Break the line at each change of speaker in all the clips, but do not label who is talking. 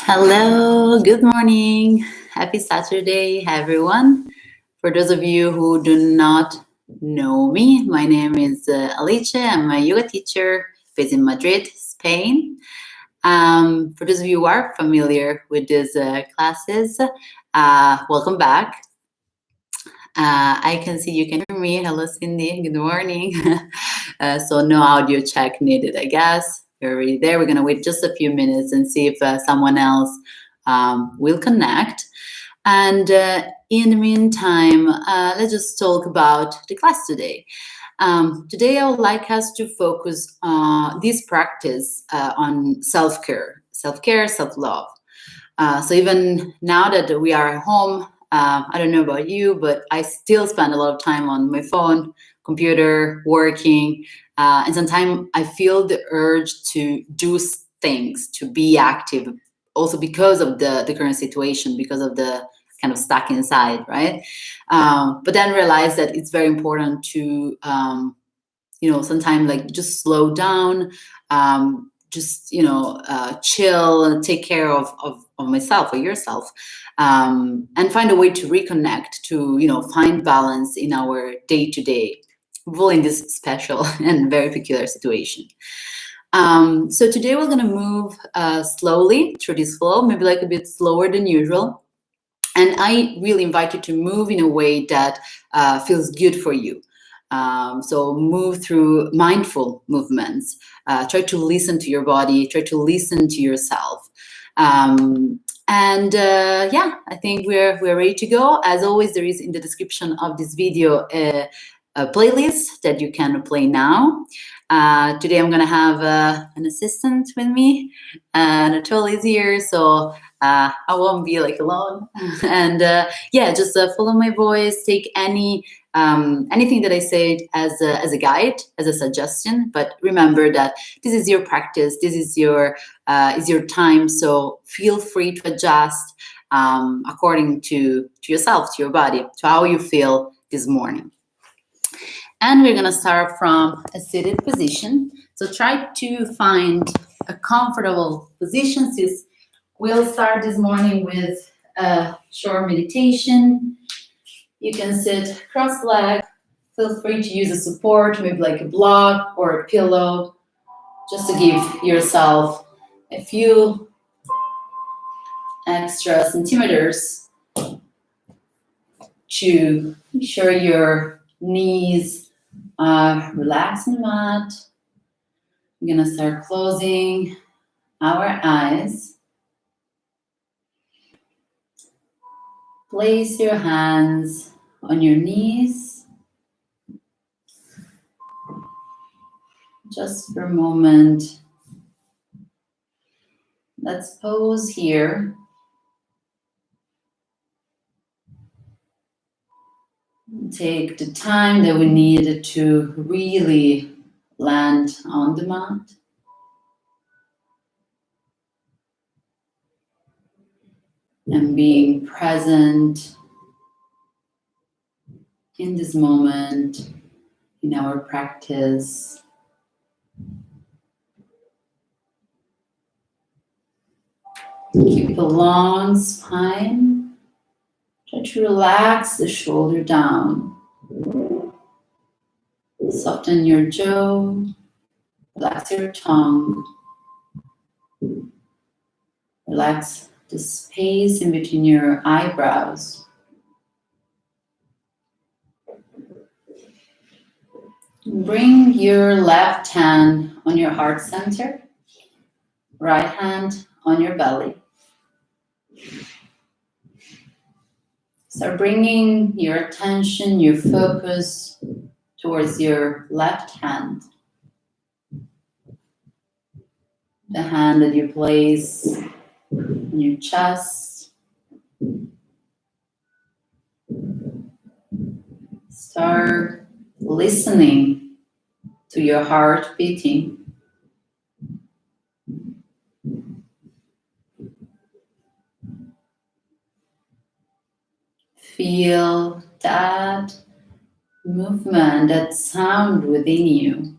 Hello, good morning. Happy Saturday, everyone. For those of you who do not know me, my name is Alice. I'm a yoga teacher based in Madrid, Spain. For those of you who are familiar with these classes, welcome back. I can see you can hear me. Hello, Cindy. Good morning. So no audio check needed, I guess. We're already there. We're going to wait just a few minutes and see if someone else will connect. And in the meantime, let's just talk about the class today. Today, I would like us to focus this practice on self-care, self-love. So even now that we are at home, I don't know about you, but I still spend a lot of time on my phone, computer, working. And sometimes I feel the urge to do things, to be active, also because of the current situation, because of the kind of stuck inside, right? But then realize that it's very important to, sometimes like just slow down, chill and take care of myself or yourself, and find a way to reconnect, to find balance in our day-to-day, well, in this special and very peculiar situation. So today we're going to move slowly through this flow, maybe like a bit slower than usual. And I really invite you to move in a way that feels good for you. So move through mindful movements. Try to listen to your body. Try to listen to yourself. I think we're ready to go. As always, there is in the description of this video a playlist that you can play now. Today I'm gonna have an assistant with me. Nicole is here, so I won't be like alone. And just follow my voice. Take anything that I said as a guide, as a suggestion. But remember that this is your practice. This is your time. So feel free to adjust according to yourself, to your body, to how you feel this morning. And we're gonna start from a seated position. So try to find a comfortable position. We'll start this morning with a short meditation. You can sit cross-legged. Feel free to use a support, maybe like a block or a pillow, just to give yourself a few extra centimeters to make sure your knees relax on the mat. We're gonna start closing our eyes. Place your hands on your knees. Just for a moment. Let's pause here. Take the time that we need to really land on the mat. And being present in this moment, in our practice. Keep a long spine. Try to relax the shoulder down. Soften your jaw. Relax your tongue. Relax the space in between your eyebrows. Bring your left hand on your heart center, right hand on your belly. Start bringing your attention, your focus towards your left hand. The hand that you place on your chest. Start listening to your heart beating. Feel that movement, that sound within you.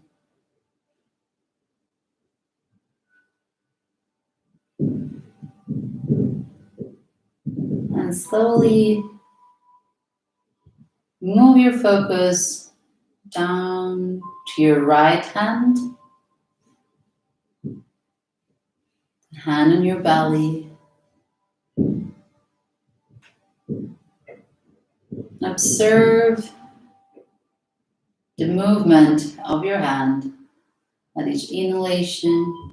And slowly move your focus down to your right hand on your belly. Observe the movement of your hand at each inhalation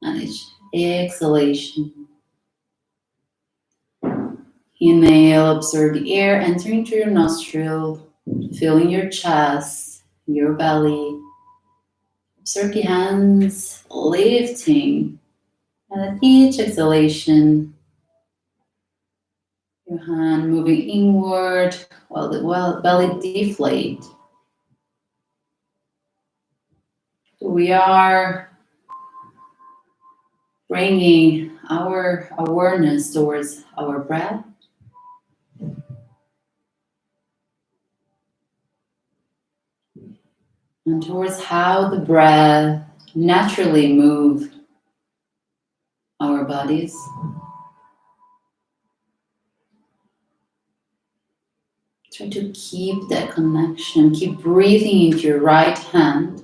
and each exhalation. Inhale, observe the air entering through your nostril, filling your chest, your belly. Observe the hands lifting, and at each exhalation, your hand moving inward while the belly deflates. We are bringing our awareness towards our breath. And towards how the breath naturally moves our bodies. Try to keep that connection. Keep breathing into your right hand.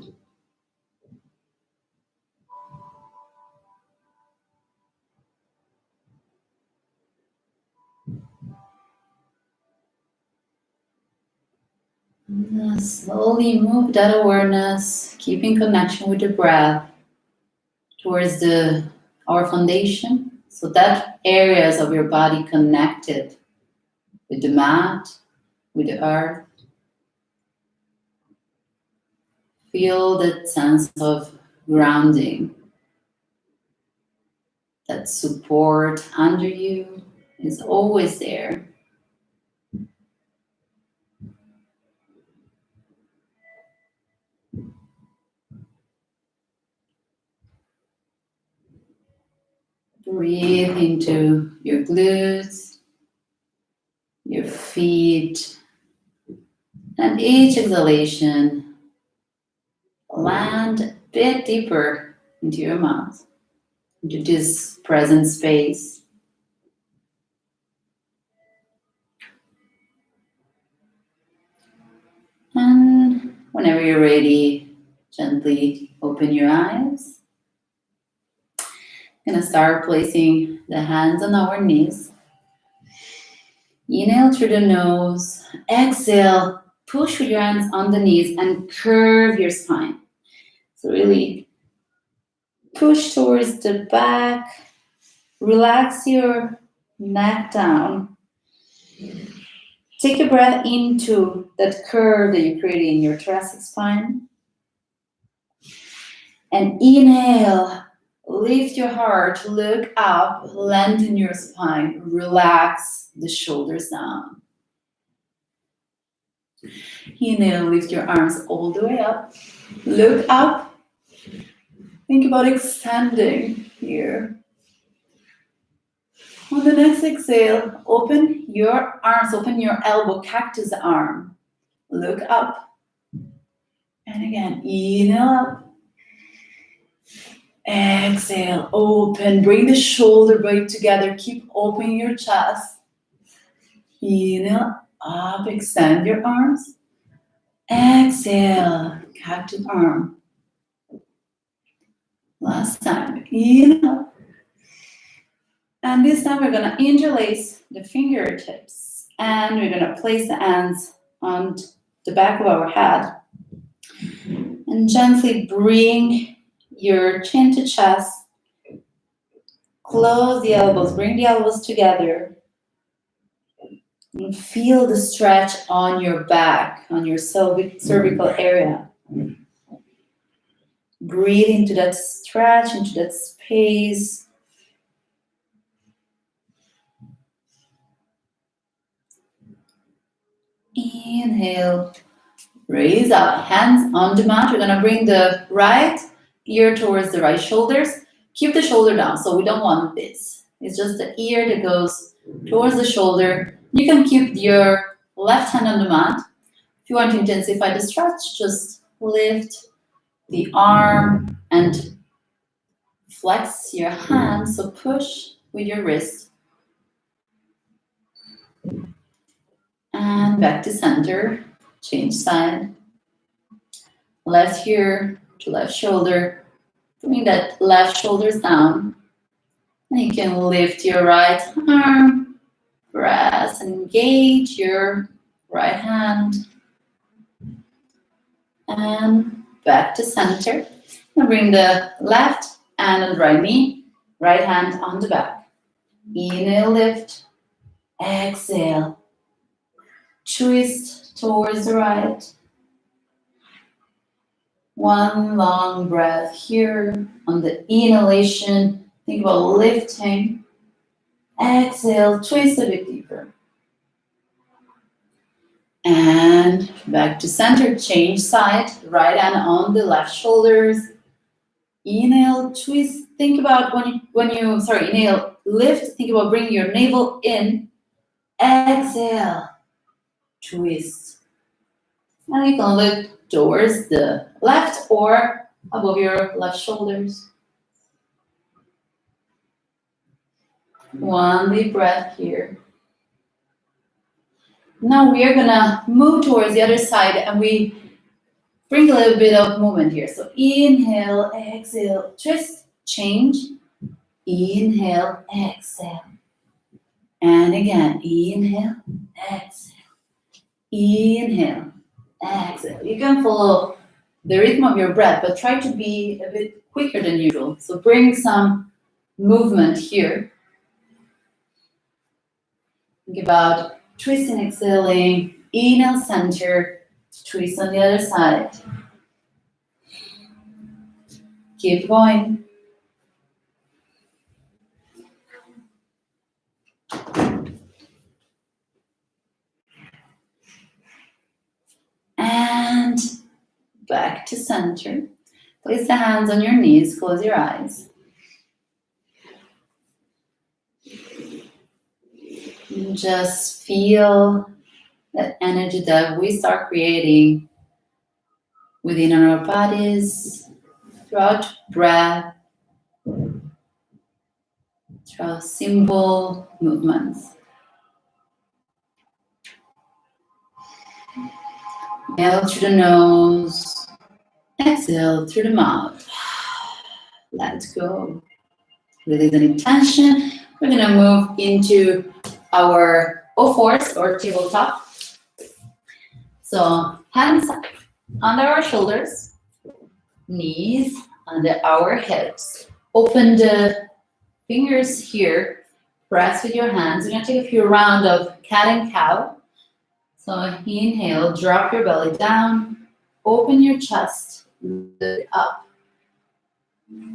And slowly move that awareness, keeping connection with the breath towards our foundation. So that areas of your body connected with the mat, with the earth. Feel that sense of grounding. That support under you is always there. Breathe into your glutes, your feet, and each exhalation, land a bit deeper into your mouth, into this present space. And whenever you're ready, gently open your eyes. Gonna start placing the hands on our knees. Inhale through the nose, exhale, push with your hands on the knees and curve your spine. So really push towards the back, relax your neck down. Take your breath into that curve that you created in your thoracic spine. And inhale, lift your heart, look up, lengthen your spine, relax the shoulders down. Inhale, lift your arms all the way up, look up. Think about extending here. On the next exhale, open your arms, open your elbow, cactus arm. Look up. And again, inhale up. Exhale, open. Bring the shoulder blade together. Keep opening your chest. Inhale up, extend your arms. Exhale, cactus arm. Last time, inhale. And this time we're gonna interlace the fingertips and we're gonna place the hands on the back of our head and gently bring your chin to chest. Close the elbows, bring the elbows together. And feel the stretch on your back, on your cervical area. Breathe into that stretch, into that space. Inhale, raise up, hands on the mat. We're gonna bring the right ear towards the right shoulders. Keep the shoulder down, so we don't want this. It's just the ear that goes towards the shoulder. You can keep your left hand on the mat. If you want to intensify the stretch, just lift the arm and flex your hand, so push with your wrist. And back to center. Change side. Left here to left shoulder. Bring that left shoulder down. And you can lift your right arm. Press and engage your right hand. And back to center. And bring the left hand on the right knee. Right hand on the back. Inhale, lift. Exhale. Twist towards the right. One long breath here. On the inhalation, think about lifting. Exhale, twist a bit deeper. And back to center, change side. Right hand on the left shoulders. Inhale, twist. Think about inhale, lift. Think about bringing your navel in. Exhale, twist. And you can look towards the left or above your left shoulders. One deep breath here. Now we are gonna move towards the other side and we bring a little bit of movement here. So inhale, exhale, twist, change. Inhale, exhale. And again, inhale, exhale. Inhale, exhale. You can follow the rhythm of your breath, but try to be a bit quicker than usual. So bring some movement here. Think about twisting, exhaling, inhale, center, twist on the other side. Keep going. And back to center. Place the hands on your knees, close your eyes. And just feel that energy that we start creating within our bodies throughout breath, throughout simple movements. Inhale through the nose, exhale through the mouth. Let go. Release any tension. We're gonna move into our O4s or tabletop. So hands under our shoulders, knees under our hips. Open the fingers here, press with your hands. We're gonna take a few rounds of cat and cow. So inhale, drop your belly down, open your chest, lift it up.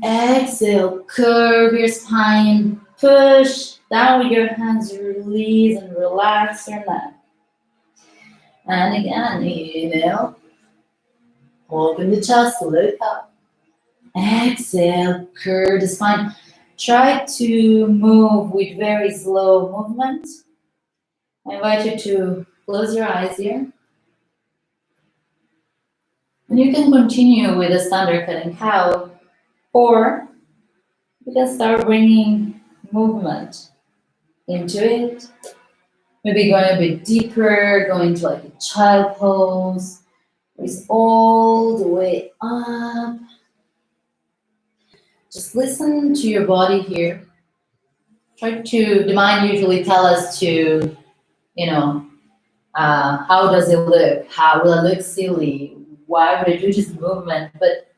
Exhale, curve your spine, push down with your hands, release and relax your neck. And again, inhale, open the chest, lift up. Exhale, curve the spine. Try to move with very slow movement. I invite you to close your eyes here. And you can continue with a standard cat and cow, or you can start bringing movement into it. Maybe going a bit deeper, going to like a child pose. Raise all the way up. Just listen to your body here. The mind usually tells us to, how does it look? How will it look silly? Why would I do this movement? But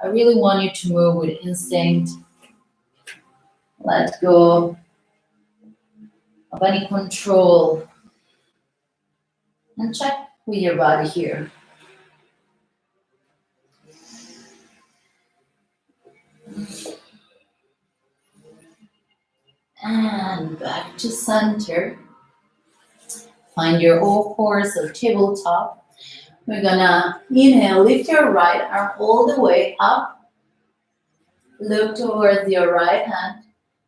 I really want you to move with instinct. Let go of any control. And check with your body here. And back to center. Find your O4s or tabletop. We're gonna inhale, lift your right arm all the way up. Look towards your right hand.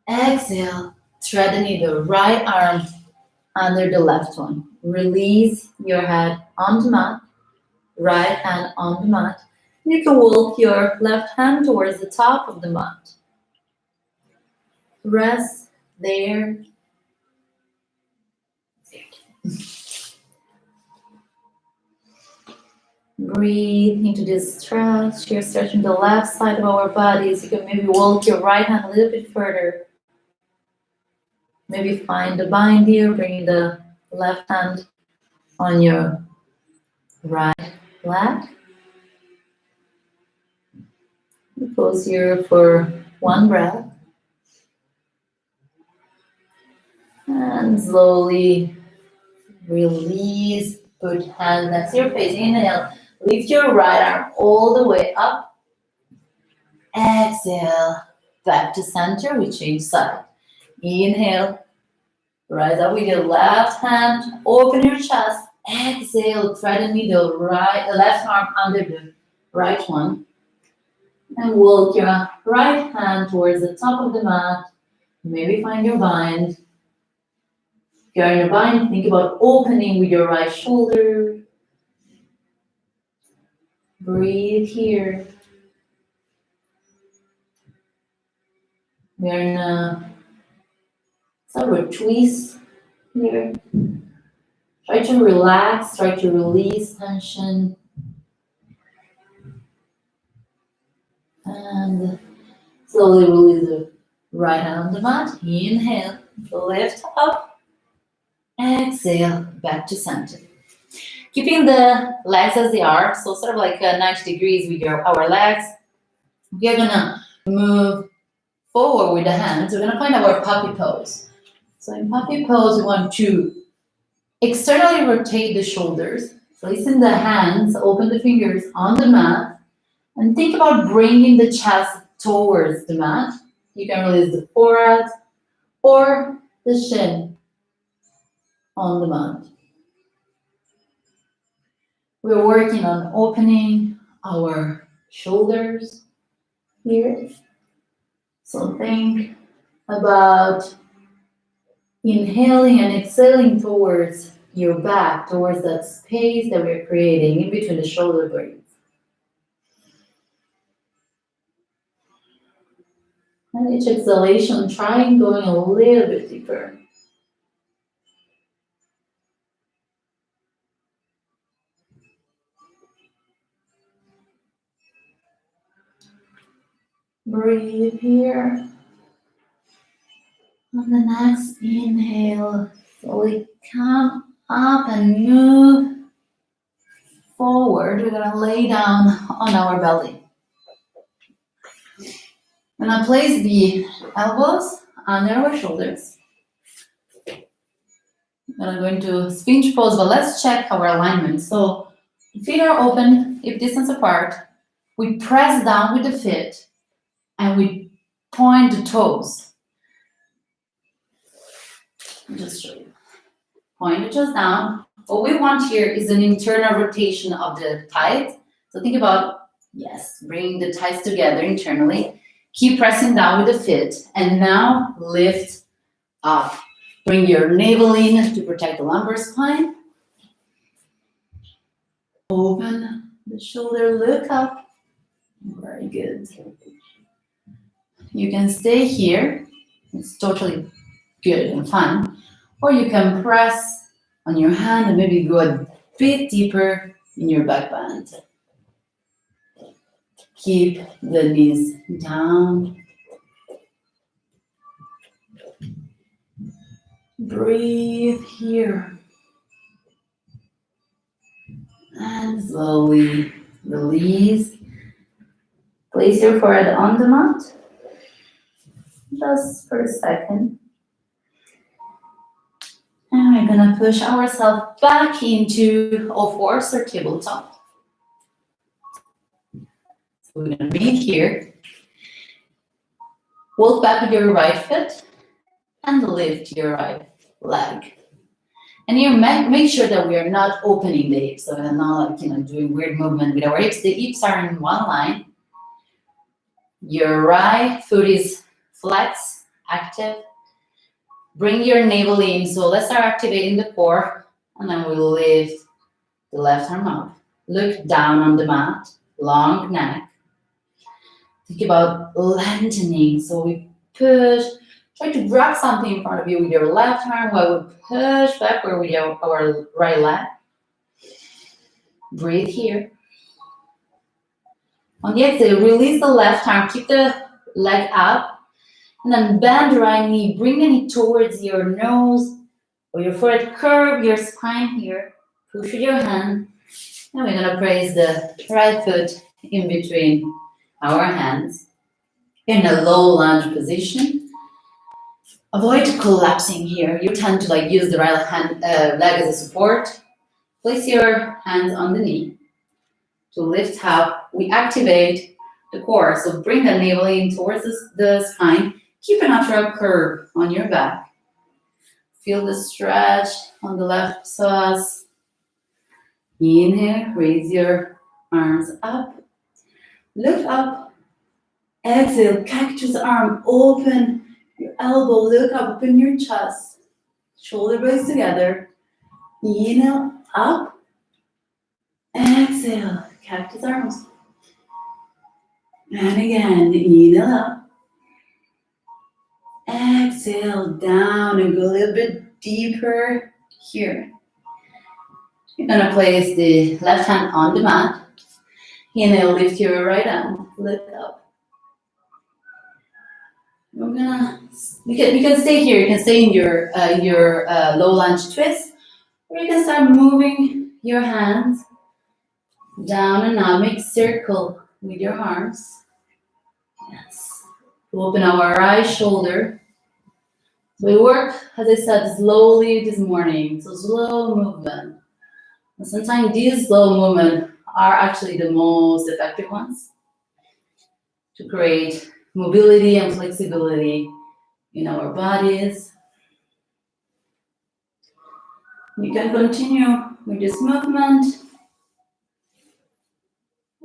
Exhale, thread the needle, right arm under the left one. Release your head on the mat, right hand on the mat. You can walk your left hand towards the top of the mat. Rest there. Breathe into this stretch. You're stretching the left side of our bodies. You can maybe walk your right hand a little bit further. Maybe find the bind here, bringing the left hand on your right leg. Pause here for one breath. And slowly release. Put hand next to your face. Inhale. Lift your right arm all the way up. Exhale. Back to center. We change side. Inhale. Rise up with your left hand. Open your chest. Exhale. Thread the needle. Left arm under the right one. And walk your right hand towards the top of the mat. Maybe find your bind. If you're in your bind, think about opening with your right shoulder. Breathe here. We're in a sort of twist here. Try to relax, try to release tension. And slowly release the right hand on the mat. Inhale, lift up. Exhale, back to center. Keeping the legs as they are, so sort of like 90 degrees with our legs. We are gonna move forward with the hands. We're gonna find our puppy pose. So in puppy pose, we want to externally rotate the shoulders, placing the hands, open the fingers on the mat, and think about bringing the chest towards the mat. You can release the forehead or the shin on the mat. We're working on opening our shoulders here. So think about inhaling and exhaling towards your back, towards that space that we're creating in between the shoulder blades. And each exhalation, try going a little bit deeper. Breathe here. On the next inhale, slowly come up and move forward. We're gonna lay down on our belly. We're gonna place the elbows under our shoulders. We're going to sphinx pose, but let's check our alignment. So feet are open, hip distance apart. We press down with the feet and we point the toes. I'll just show you. Point the toes down. What we want here is an internal rotation of the thighs. So think about, yes, bring the thighs together internally. Keep pressing down with the feet. And now lift up. Bring your navel in to protect the lumbar spine. Open the shoulder, look up. Very good. You can stay here. It's totally good and fun. Or you can press on your hand and maybe go a bit deeper in your back bend. Keep the knees down. Breathe here. And slowly release. Place your forehead on the mat. Just for a second. And we're gonna push ourselves back into all fours or tabletop. So we're gonna meet here. Walk back with your right foot and lift your right leg. And you make sure that we are not opening the hips, so we're not doing weird movement with our hips. The hips are in one line. Your right foot is flex, active. Bring your navel in. So let's start activating the core, and then we'll lift the left arm up. Look down on the mat, long neck. Think about lengthening. So we push. Try to grab something in front of you with your left arm while we push backward with our right leg. Breathe here. On the exhale, release the left arm, keep the leg up, and then bend the right knee, bring the knee towards your nose or your forehead, curve your spine here, push with your hand, and we're gonna place the right foot in between our hands in a low lunge position. Avoid collapsing here. You tend to use the right leg as a support. Place your hands on the knee to lift up. We activate the core, so bring the navel in towards the spine. Keep a natural curve on your back. Feel the stretch on the left psoas. Inhale, raise your arms up. Look up. Exhale, cactus arm, open your elbow, look up, open your chest. Shoulder blades together. Inhale, up. Exhale, cactus arms. And again, inhale up. Exhale, down and go a little bit deeper here. You're gonna place the left hand on the mat. Inhale, lift your right arm, lift up. You can stay here. You can stay in your low lunge twist, or you can start moving your hands down and up. Make circle with your arms. Yes. Open our right shoulder. We work, as I said, slowly this morning. So slow movement. And sometimes these slow movements are actually the most effective ones to create mobility and flexibility in our bodies. You can continue with this movement,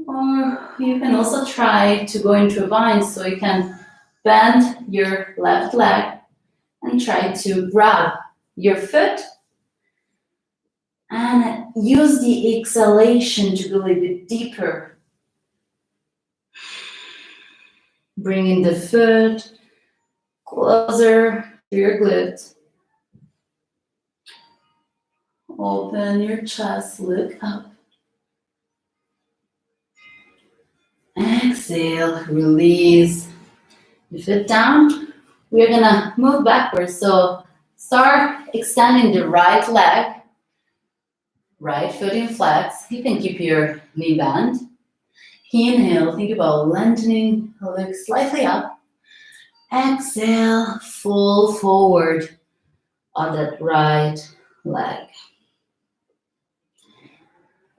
or you can also try to go into a bind, so you can bend your left leg and try to grab your foot and use the exhalation to go a little bit deeper. Bringing the foot closer to your glute. Open your chest, look up. Exhale, release the foot down. We're gonna move backwards, so start extending the right leg, right foot in flex. You can keep your knee bent. Inhale, think about lengthening, look slightly up. Exhale, full forward on that right leg.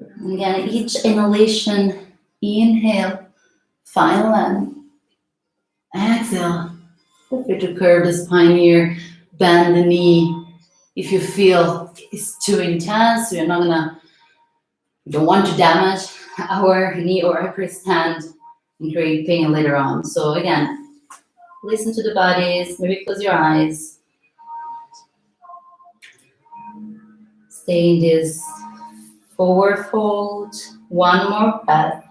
Again, each inhalation, inhale, final length. Exhale, feel free to curve the spine here, bend the knee. If you feel it's too intense, we don't want to damage our knee or upper stand and create pain later on. So again, listen to the bodies, maybe close your eyes. Stay in this forward fold, one more breath.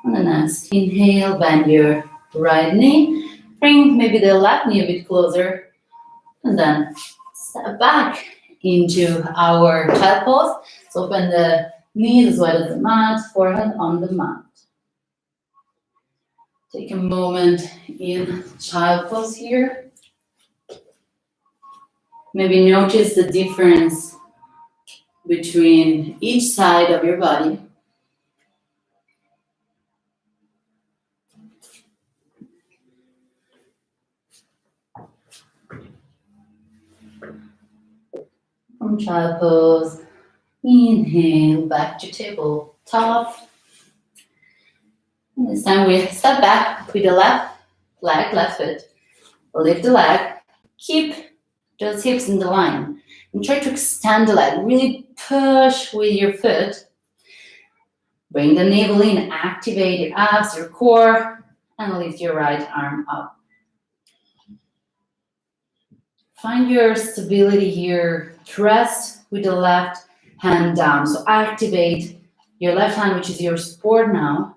On the next inhale, bend your right knee, bring maybe the left knee a bit closer, and then step back into our child pose. So open the knees as wide as the mat, forehead on the mat. Take a moment in child pose here. Maybe notice the difference between each side of your body. From child pose, inhale, back to tabletop. And this time we step back with the left leg, left foot. Lift the leg, keep those hips in the line. And try to extend the leg, really push with your foot. Bring the navel in, activate your abs, your core, and lift your right arm up. Find your stability here. Press with the left hand down. So activate your left hand, which is your support now.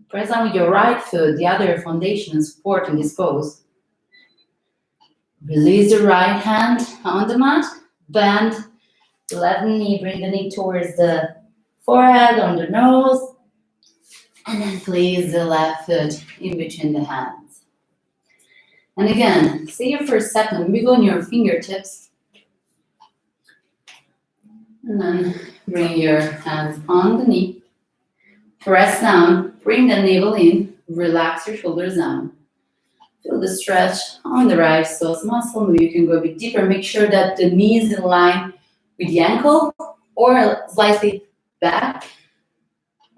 Press down with your right foot, the other foundation and support in this pose. Release the right hand on the mat. Bend the left knee, bring the knee towards the forehead, on the nose, and then place the left foot in between the hands. And again, stay here for a second, wiggle on your fingertips, and then bring your hands on the knee, press down, bring the navel in, relax your shoulders down. Feel the stretch on the right psoas muscle. Maybe you can go a bit deeper. Make sure that the knee is in line with the ankle or slightly back.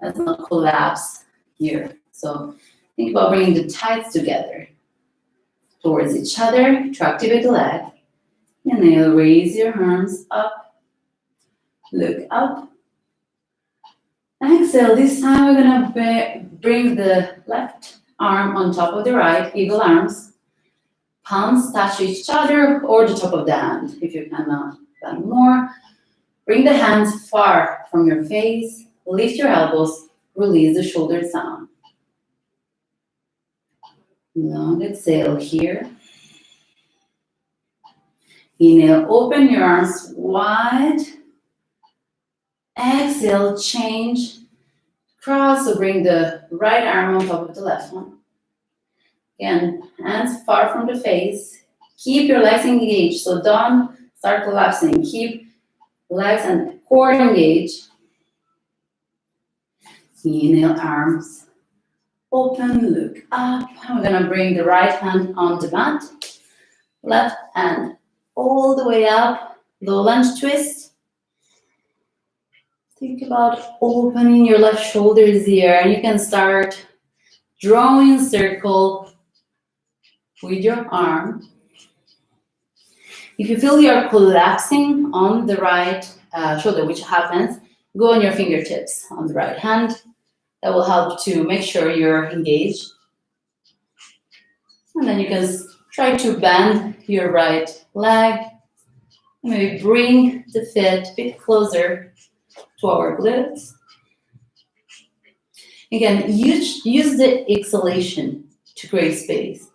Let's not collapse here. So think about bringing the thighs together towards each other to activate the leg. Inhale, raise your arms up. Look up. Exhale. This time we're gonna bring the left arm on top of the right, eagle arms. Palms touch each other or the top of the hand. If you cannot bend more, bring the hands far from your face. Lift your elbows. Release the shoulders down. Long exhale here. Inhale, open your arms wide. Exhale, change. Cross, so bring the right arm on top of the left one. Again, hands far from the face. Keep your legs engaged, so don't start collapsing. Keep legs and core engaged. Inhale, arms open, look up. We're gonna bring the right hand on the mat. Left hand all the way up, low lunge twist. Think about opening your left shoulders here, and you can start drawing a circle with your arm. If you feel you're collapsing on the right shoulder, which happens, go on your fingertips on the right hand. That will help to make sure you're engaged. And then you can try to bend your right leg. Maybe bring the feet a bit closer to our glutes. Again, use the exhalation to create space.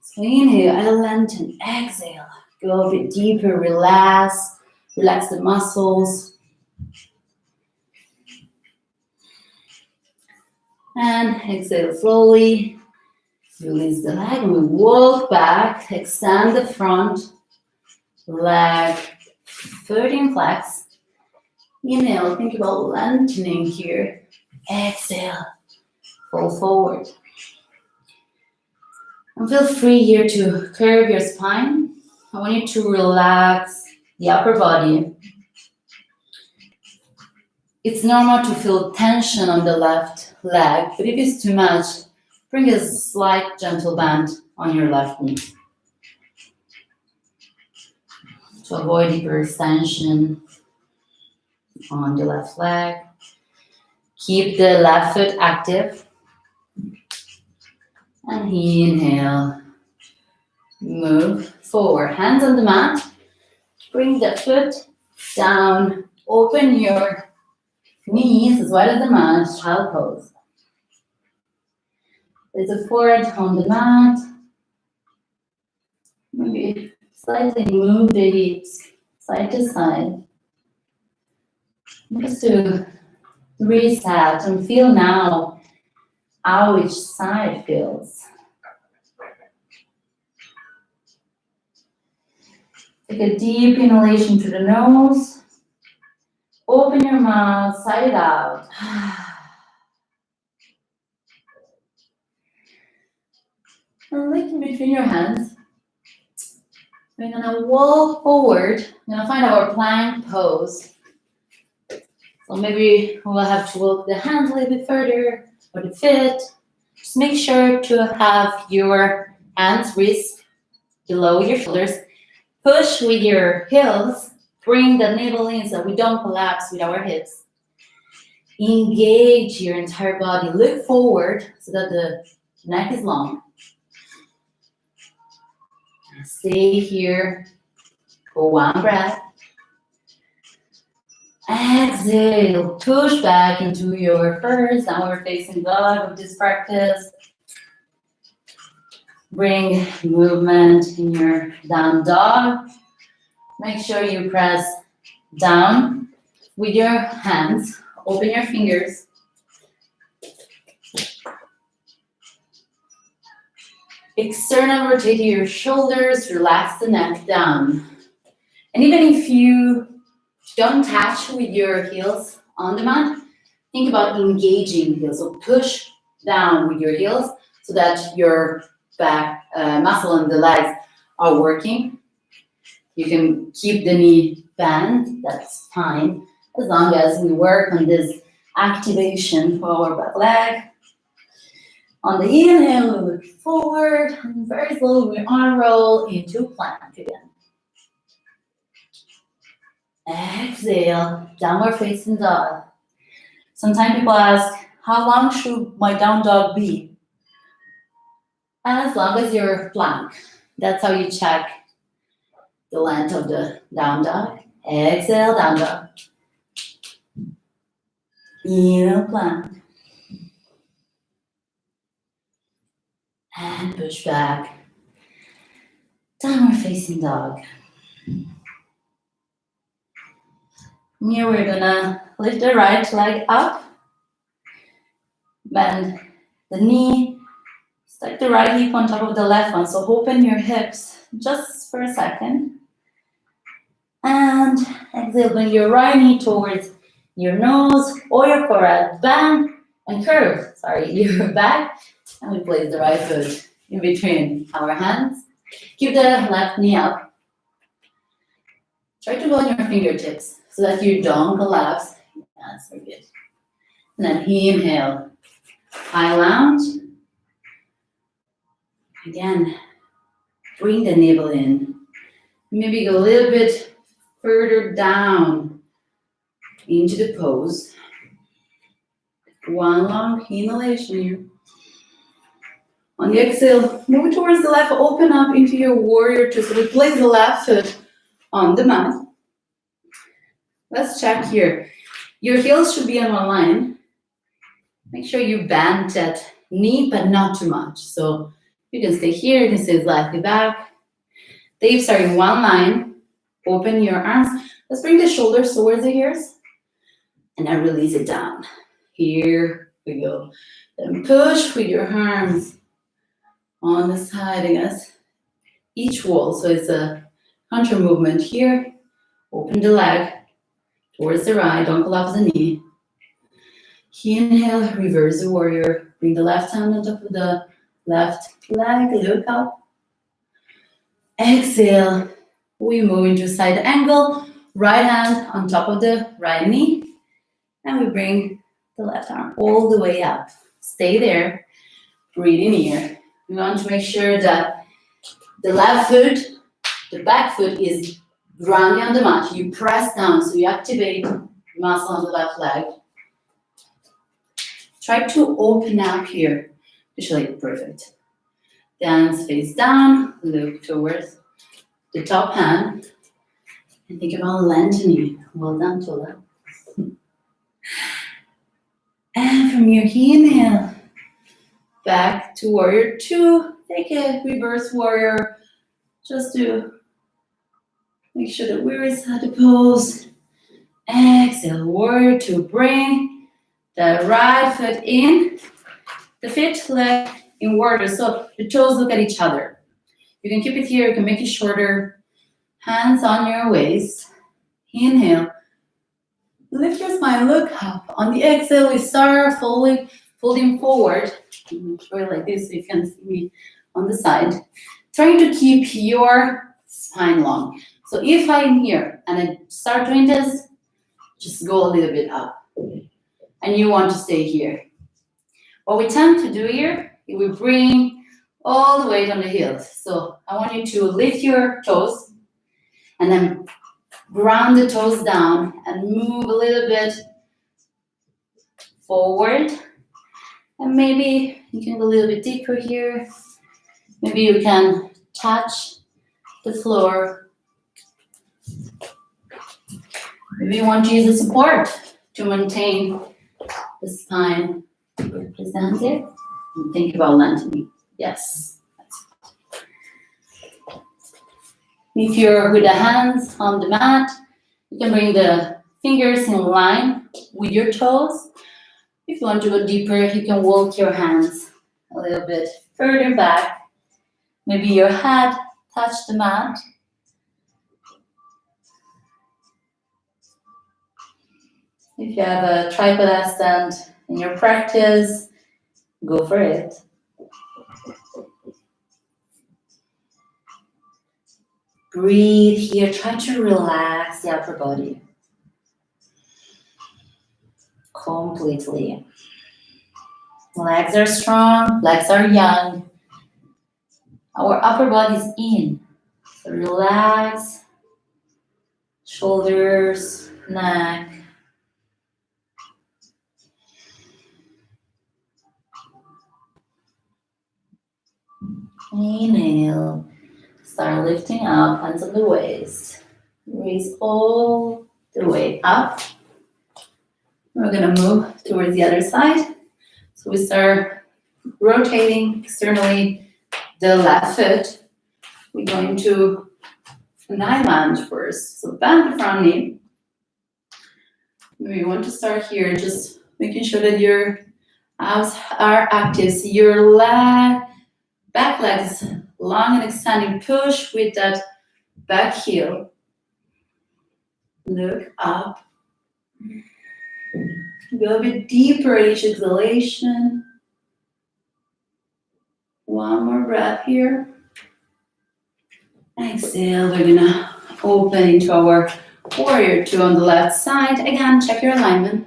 So inhale, and lengthen. Exhale, go a bit deeper, relax the muscles. And exhale slowly. Release the leg and we walk back. Extend the front leg, foot in flex. Inhale, think about lengthening here. Exhale, fall forward. And feel free here to curve your spine. I want you to relax the upper body. It's normal to feel tension on the left leg, but if it's too much, bring a slight gentle bend on your left knee to avoid hyperextension on the left leg. Keep the left foot active. And inhale. Move forward. Hands on the mat. Bring the foot down. Open your knees as wide as the mat. Child pose. Place the forehead on the mat. Maybe slightly move the hips side to side. Just to reset and feel now how each side feels. Take a deep inhalation through the nose. Open your mouth, sigh it out. And look in between your hands. We're gonna walk forward. We're gonna find our plank pose. So maybe we'll have to walk the hands a little bit further or the feet. Just make sure to have your hands, wrists below your shoulders. Push with your heels. Bring the navel in so we don't collapse with our hips. Engage your entire body. Look forward so that the neck is long. Stay here for one breath. Exhale, push back into your first downward facing dog of this practice. Bring movement in your down dog. Make sure you press down with your hands open your fingers. External rotating your shoulders, relax the neck down. And even if you don't touch with your heels on the mat, think about engaging heels. So push down with your heels so that your back muscle and the legs are working. You can keep the knee bent, that's fine, as long as we work on this activation for our back leg. On the inhale, we look forward, and very slowly we unroll into plank again. Exhale, downward facing dog. Sometimes people ask, how long should my down dog be? As long as you're plank. That's how you check the length of the down dog. Exhale, down dog. Inhale, plank. And push back. Downward facing dog. From here, we're gonna lift the right leg up. Bend the knee. Stack the right hip on top of the left one. So open your hips just for a second. And exhale, bring your right knee towards your nose or your forehead. Bend and curve, your back. And we place the right foot in between our hands. Keep the left knee up. Try to go on your fingertips so that you don't collapse. That's very good. And then inhale, high lounge. Again, bring the navel in. Maybe go a little bit further down into the pose. One long inhalation here. On the exhale, move towards the left, open up into your warrior two. So we place the left foot on the mat. Let's check here. Your heels should be on one line. Make sure you bend that knee, but not too much. So you can stay here, you can stay slightly back. The hips are in one line. Open your arms. Let's bring the shoulders towards the ears. And then release it down. Here we go. Then push with your arms on the side against each wall. So it's a counter movement here. Open the leg towards the right. Don't collapse the knee. Inhale, reverse the warrior. Bring the left hand on top of the left leg. Look up. Exhale. We move into side angle. Right hand on top of the right knee. And we bring the left arm all the way up. Stay there. Breathe in here. We want to make sure that the left foot, the back foot is grounded on the mat. You press down, so you activate the muscle on the left leg. Try to open up here. Usually perfect. Hands face down, look towards the top hand. And think about lengthening. Well done, Tola. And from your inhale, back to warrior two. Take a reverse warrior just to make sure that we're inside the pose. Exhale, warrior two. Bring the right foot in, the fifth leg in warrior. So the toes look at each other. You can keep it here, you can make it shorter. Hands on your waist. Inhale. Lift your spine, look up. On the exhale, we start folding forward. Like this, so you can see me on the side. Trying to keep your spine long. So if I'm here and I start doing this, just go a little bit up. And you want to stay here. What we tend to do here, we bring all the weight on the heels. So I want you to lift your toes and then ground the toes down and move a little bit forward. And maybe you can go a little bit deeper here. Maybe you can touch the floor. Maybe you want to use the support to maintain the spine. Place the hands here and think about lengthening. Yes. If you're with the hands on the mat, you can bring the fingers in line with your toes. If you want to go deeper, you can walk your hands a little bit further back. Maybe your head touch the mat. If you have a tripod stand in your practice, go for it. Breathe here, try to relax the upper body completely. Legs are strong, legs are young. Our upper body is in. So relax, shoulders, neck. Inhale, start lifting up, hands on the waist. Raise all the way up. We're gonna move towards the other side. So we start rotating externally the left foot. We're going to an island first. So bend the front knee. We want to start here, just making sure that your abs are active. See your back legs long and extending. Push with that back heel. Look up. Go a bit deeper each exhalation. One more breath here. Exhale, we're gonna open into our warrior two on the left side. Again, check your alignment.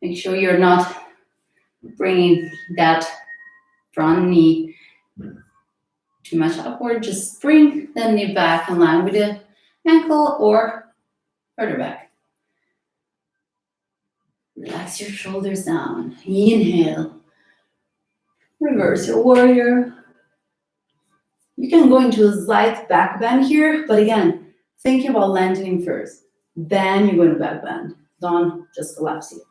Make sure you're not bringing that front knee too much upward. Just bring the knee back in line with the ankle or further back. Relax your shoulders down. Inhale. Reverse your warrior. You can go into a slight back bend here, but again, thinking about lengthening first. Then you're going to back bend. Don't just collapse here.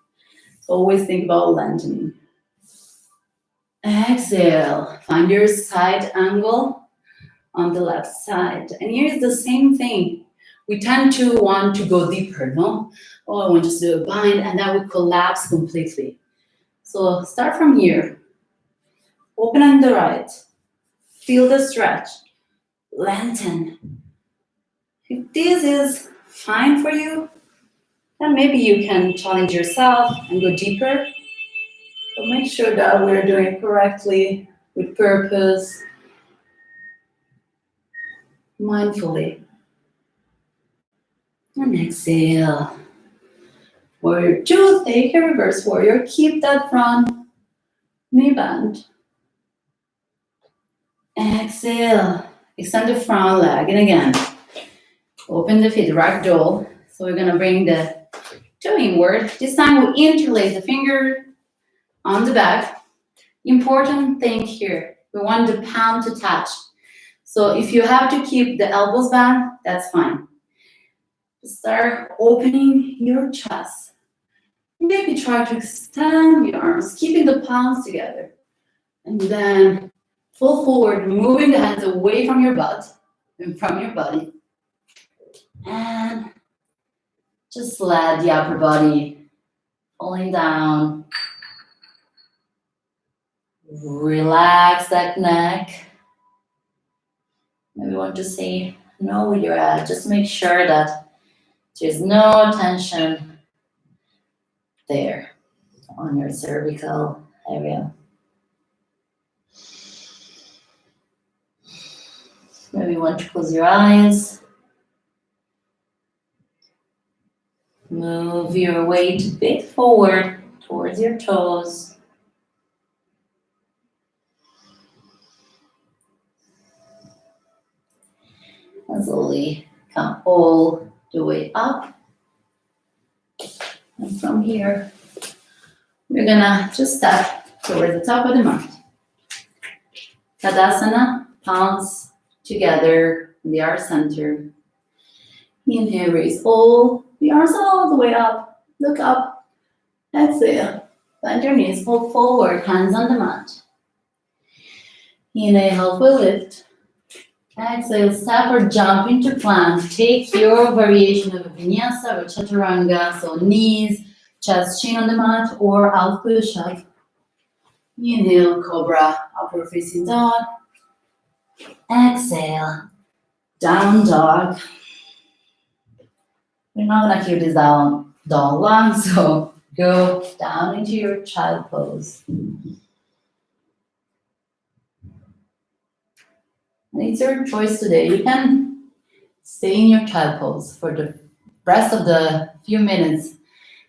So always think about lengthening. Exhale. Find your side angle on the left side. And here's the same thing. We tend to want to go deeper, no? Oh, I want to do a bind, and then we collapse completely. So start from here. Open on the right. Feel the stretch. Lengthen. If this is fine for you, then maybe you can challenge yourself and go deeper. But make sure that we're doing it correctly, with purpose, mindfully. And exhale. Warrior two, take a reverse warrior. Keep that front knee bend. Exhale. Extend the front leg. And again, open the feet, ragdoll. So we're gonna bring the toe inward. This time we interlace the finger on the back. Important thing here, we want the palm to touch. So if you have to keep the elbows bent, that's fine. Start opening your chest. Maybe try to extend the arms, keeping the palms together. And then pull forward, moving the hands away from your butt and from your body. And just let the upper body falling down. Relax that neck. Maybe you want to say no with your head. Just make sure that there's no tension there on your cervical area. Maybe you want to close your eyes. Move your weight a bit forward towards your toes. And slowly come all the way up. And from here, we're gonna just step towards the top of the mat. Tadasana, palms together in the heart center. Inhale, raise all the arms all the way up. Look up. Exhale. Bend your knees, pull forward, hands on the mat. Inhale, halfway lift. Exhale, step or jump into plank. Take your variation of vinyasa or chaturanga, so knees, chest, chin on the mat, or out push-up. Inhale, cobra, upward facing dog. Exhale, down dog. We're not gonna keep this down long, so go down into your child pose. And it's your choice today. You can stay in your child pose for the rest of the few minutes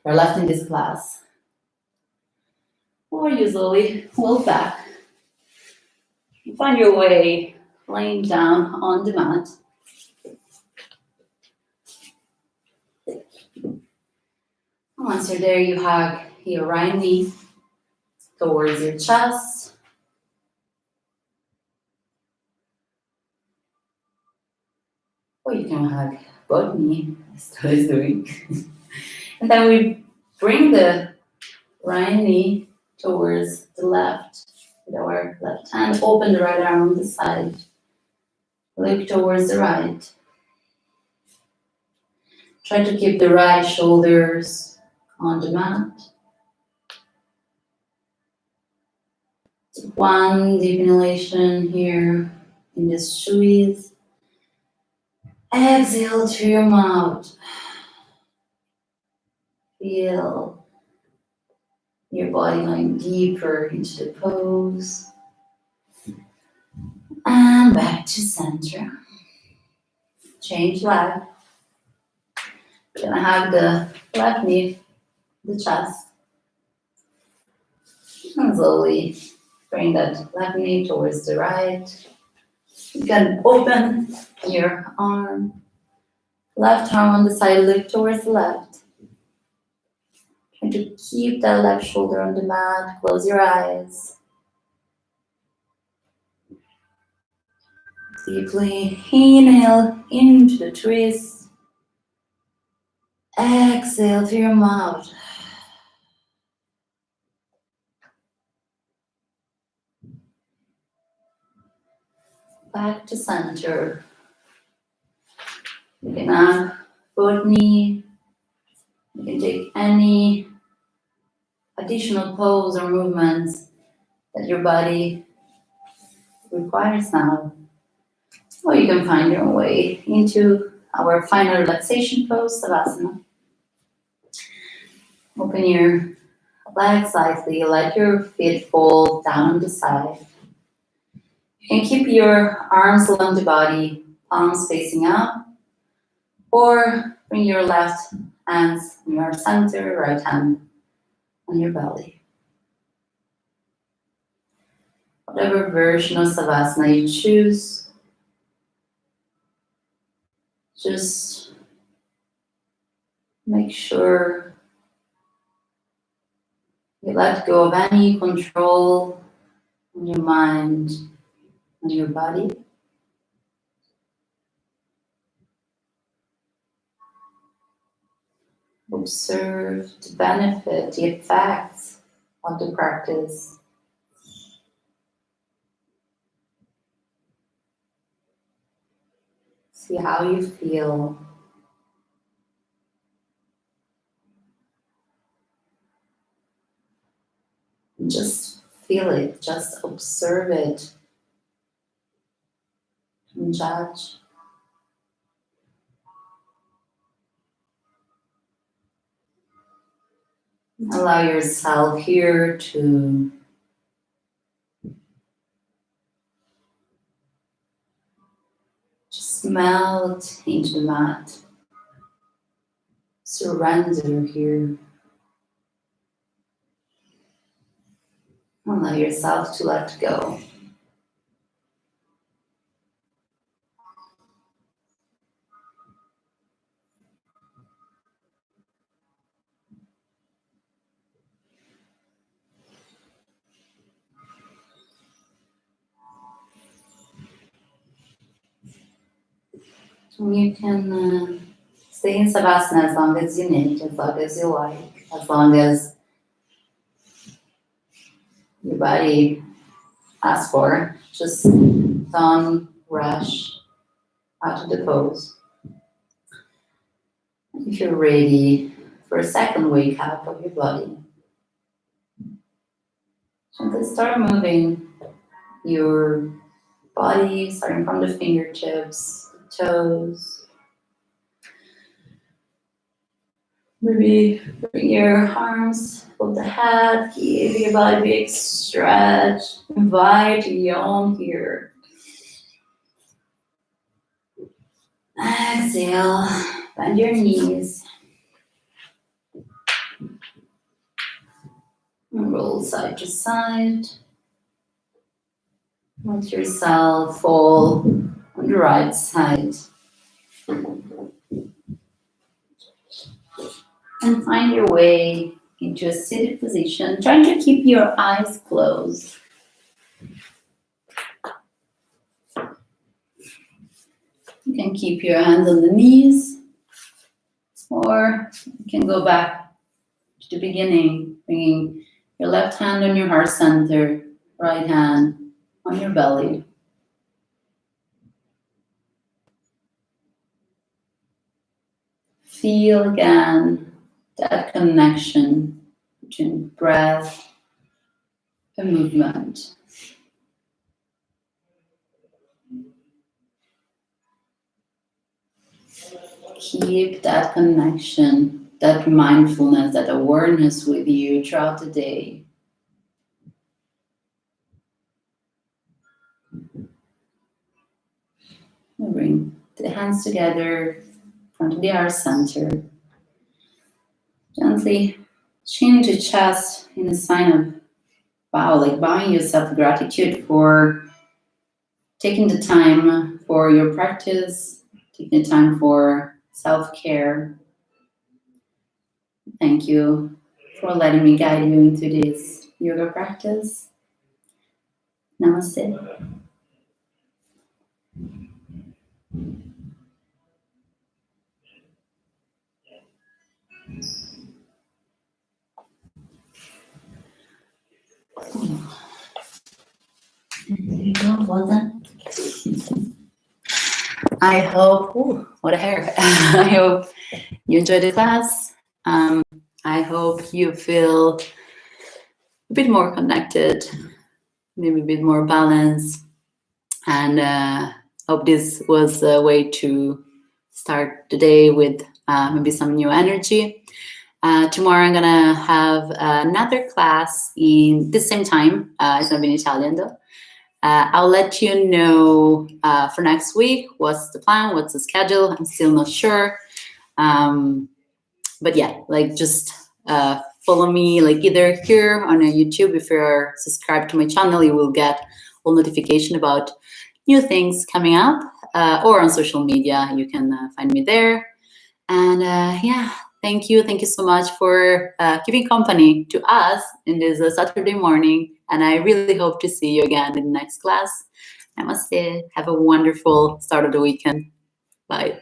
that are left in this class. Or you slowly float back. You find your way laying down on the mat. Once you're there, you hug your right knee towards your chest. Or you can hug both knees, as Todd is doing. And then we bring the right knee towards the left with our left hand. Open the right arm on the side. Look towards the right. Try to keep the right shoulders on the mat. One deep inhalation here in this squeeze. Exhale through your mouth. Feel your body going deeper into the pose. And back to center. Change leg. Gonna have the left knee, the chest. And slowly bring that left knee towards the right. You can open your arm. Left arm on the side, look towards the left. Try to keep that left shoulder on the mat. Close your eyes. Deeply inhale into the twist. Exhale through your mouth. Back to center. You can have both knee. You can take any additional pose or movements that your body requires now. Or you can find your way into our final relaxation pose, Savasana. Open your legs slightly, let your feet fall down on the side. You can keep your arms along the body, palms facing up, or bring your left hands in your center, right hand on your belly. Whatever version of Savasana you choose, just make sure you let go of any control on your mind, on your body. Observe the benefit, the effects of the practice. See how you feel. And just feel it, just observe it. Don't judge. Allow yourself here to just melt into the mat. Surrender here. Allow yourself to let go. And you can stay in Savasana as long as you need, as long as you like, as long as your body asks for. Just don't rush out of the pose. If you're ready for a second wake up of your body, gently start moving your body, starting from the fingertips, the toes. Maybe bring your arms above the head, give your body a big stretch, invite a yawn here. Exhale, bend your knees. And roll side to side. Let yourself fall on the right side. And find your way into a seated position, trying to keep your eyes closed. You can keep your hands on the knees, or you can go back to the beginning, bringing your left hand on your heart center, right hand on your belly. Feel again that connection between breath and movement. Keep that connection, that mindfulness, that awareness with you throughout the day. Bring the hands together in front of the heart center. Gently chin to chest in a sign of bow, like bowing yourself gratitude for taking the time for your practice, taking the time for self-care. Thank you for letting me guide you into this yoga practice. Namaste. There you go, well done. I hope, what a hair. I hope you enjoyed the class. I hope you feel a bit more connected, maybe a bit more balanced, and hope this was a way to start the day with maybe some new energy. Tomorrow I'm gonna have another class in the same time. It's gonna be in Italian though. I'll let you know for next week what's the plan, what's the schedule. I'm still not sure. But yeah, like just follow me, like either here on YouTube. If you're subscribed to my channel, you will get all notification about new things coming up, or on social media, you can find me there. And yeah, thank you so much for keeping company to us in this Saturday morning. And I really hope to see you again in the next class. Namaste. Have a wonderful start of the weekend. Bye.